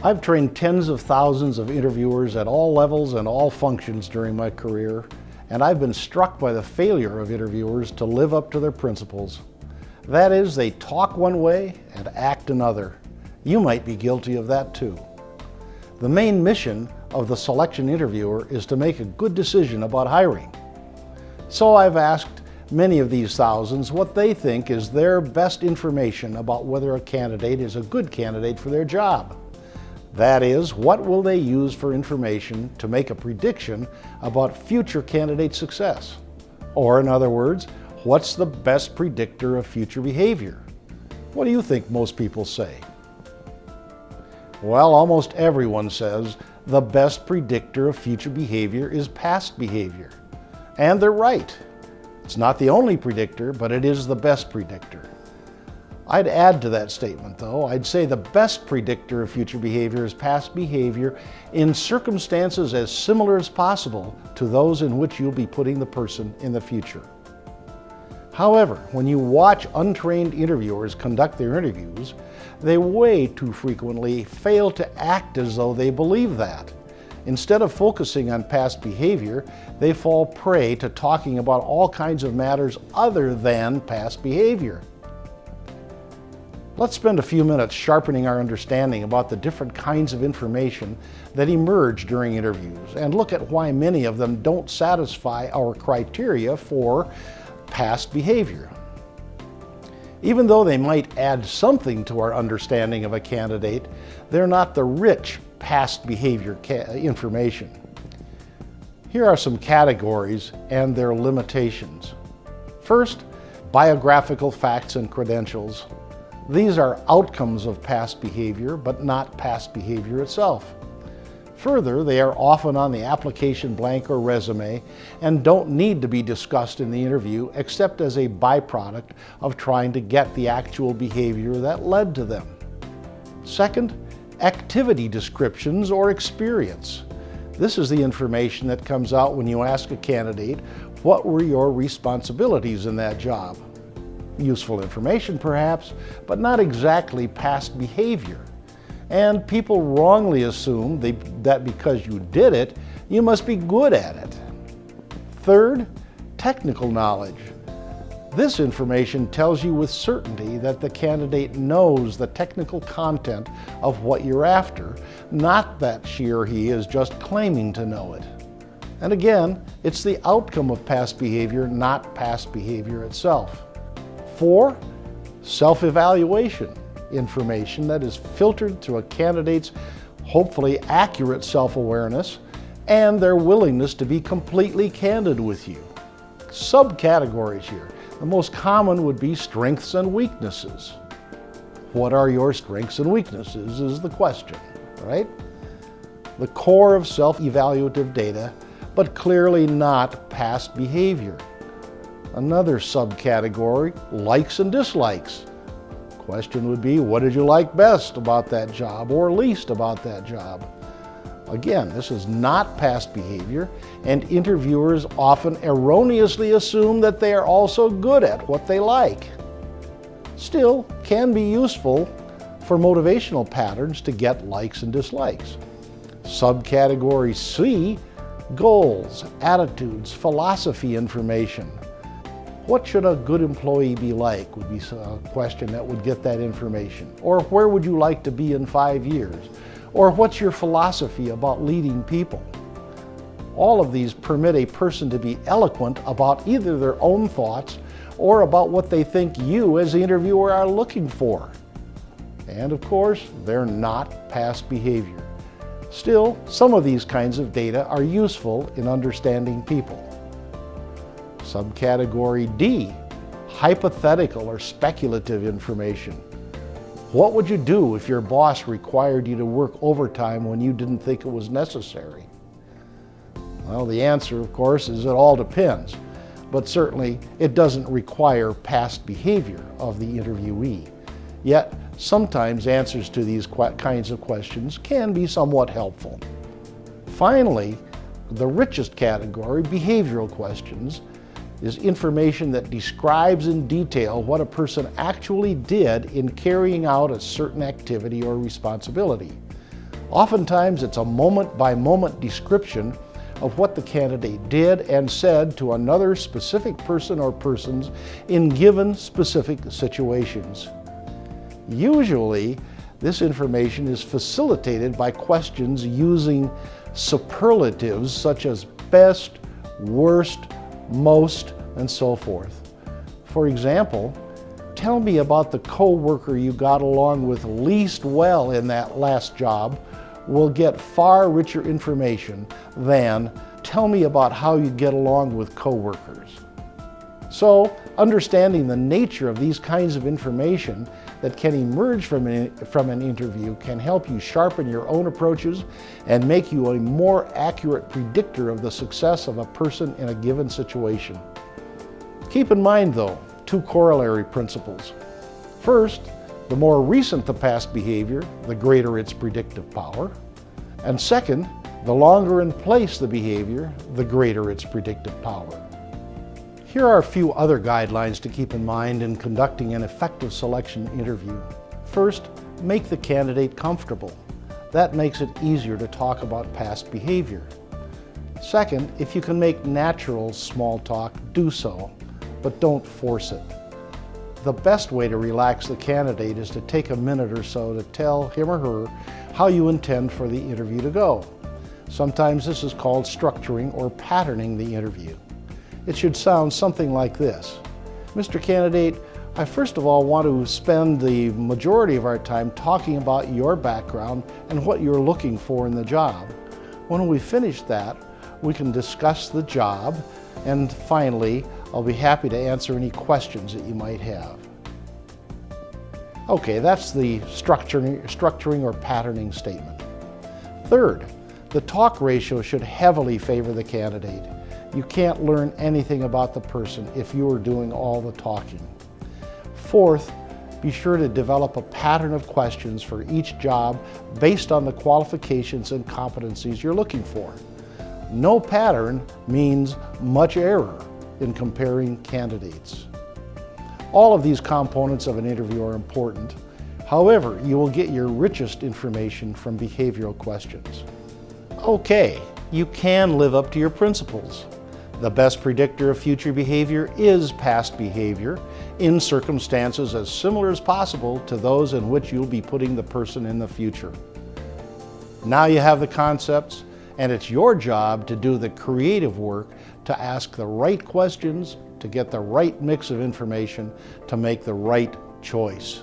I've trained tens of thousands of interviewers at all levels and all functions during my career, and I've been struck by the failure of interviewers to live up to their principles. That is, they talk one way and act another. You might be guilty of that too. The main mission of the selection interviewer is to make a good decision about hiring. So I've asked many of these thousands what they think is their best information about whether a candidate is a good candidate for their job. That is, what will they use for information to make a prediction about future candidate success? Or in other words, what's the best predictor of future behavior? What do you think most people say? Well, almost everyone says the best predictor of future behavior is past behavior. And they're right. It's not the only predictor, but it is the best predictor. I'd add to that statement, though. I'd say the best predictor of future behavior is past behavior in circumstances as similar as possible to those in which you'll be putting the person in the future. However, when you watch untrained interviewers conduct their interviews, they way too frequently fail to act as though they believe that. Instead of focusing on past behavior, they fall prey to talking about all kinds of matters other than past behavior. Let's spend a few minutes sharpening our understanding about the different kinds of information that emerge during interviews and look at why many of them don't satisfy our criteria for past behavior. Even though they might add something to our understanding of a candidate, they're not the rich past behavior information. Here are some categories and their limitations. First, biographical facts and credentials. These are outcomes of past behavior, but not past behavior itself. Further, they are often on the application blank or resume and don't need to be discussed in the interview except as a byproduct of trying to get the actual behavior that led to them. Second, activity descriptions or experience. This is the information that comes out when you ask a candidate, what were your responsibilities in that job? Useful information perhaps, but not exactly past behavior. And people wrongly assume that because you did it, you must be good at it. Third, technical knowledge. This information tells you with certainty that the candidate knows the technical content of what you're after, not that she or he is just claiming to know it. And again, it's the outcome of past behavior, not past behavior itself. 4, self-evaluation information that is filtered through a candidate's hopefully accurate self-awareness and their willingness to be completely candid with you. Subcategories here. The most common would be strengths and weaknesses. What are your strengths and weaknesses is the question, right? The core of self-evaluative data, but clearly not past behavior. Another subcategory, likes and dislikes. Question would be, what did you like best about that job or least about that job? Again, this is not past behavior, and interviewers often erroneously assume that they are also good at what they like. Still, can be useful for motivational patterns to get likes and dislikes. Subcategory C, goals, attitudes, philosophy information. What should a good employee be like would be a question that would get that information. Or where would you like to be in 5 years? Or what's your philosophy about leading people? All of these permit a person to be eloquent about either their own thoughts or about what they think you as the interviewer are looking for. And of course, they're not past behavior. Still, some of these kinds of data are useful in understanding people. Subcategory D, hypothetical or speculative information. What would you do if your boss required you to work overtime when you didn't think it was necessary? Well, the answer, of course, is it all depends, but certainly it doesn't require past behavior of the interviewee. Yet, sometimes answers to these kinds of questions can be somewhat helpful. Finally, the richest category, behavioral questions, is information that describes in detail what a person actually did in carrying out a certain activity or responsibility. Oftentimes, it's a moment-by-moment description of what the candidate did and said to another specific person or persons in given specific situations. Usually, this information is facilitated by questions using superlatives such as best, worst, most, and so forth. For example, tell me about the co-worker you got along with least well in that last job will get far richer information than tell me about how you get along with co-workers. So, understanding the nature of these kinds of information that can emerge from an interview can help you sharpen your own approaches and make you a more accurate predictor of the success of a person in a given situation. Keep in mind, though, two corollary principles. First, the more recent the past behavior, the greater its predictive power. And second, the longer in place the behavior, the greater its predictive power. Here are a few other guidelines to keep in mind in conducting an effective selection interview. First, make the candidate comfortable. That makes it easier to talk about past behavior. Second, if you can make natural small talk, do so, but don't force it. The best way to relax the candidate is to take a minute or so to tell him or her how you intend for the interview to go. Sometimes this is called structuring or patterning the interview. It should sound something like this. Mr. Candidate, I first of all want to spend the majority of our time talking about your background and what you're looking for in the job. When we finish that, we can discuss the job, and finally, I'll be happy to answer any questions that you might have. Okay, that's the structuring or patterning statement. Third, the talk ratio should heavily favor the candidate. You can't learn anything about the person if you are doing all the talking. Fourth, be sure to develop a pattern of questions for each job based on the qualifications and competencies you're looking for. No pattern means much error in comparing candidates. All of these components of an interview are important. However, you will get your richest information from behavioral questions. Okay, you can live up to your principles. The best predictor of future behavior is past behavior in circumstances as similar as possible to those in which you'll be putting the person in the future. Now you have the concepts, and it's your job to do the creative work to ask the right questions, to get the right mix of information, to make the right choice.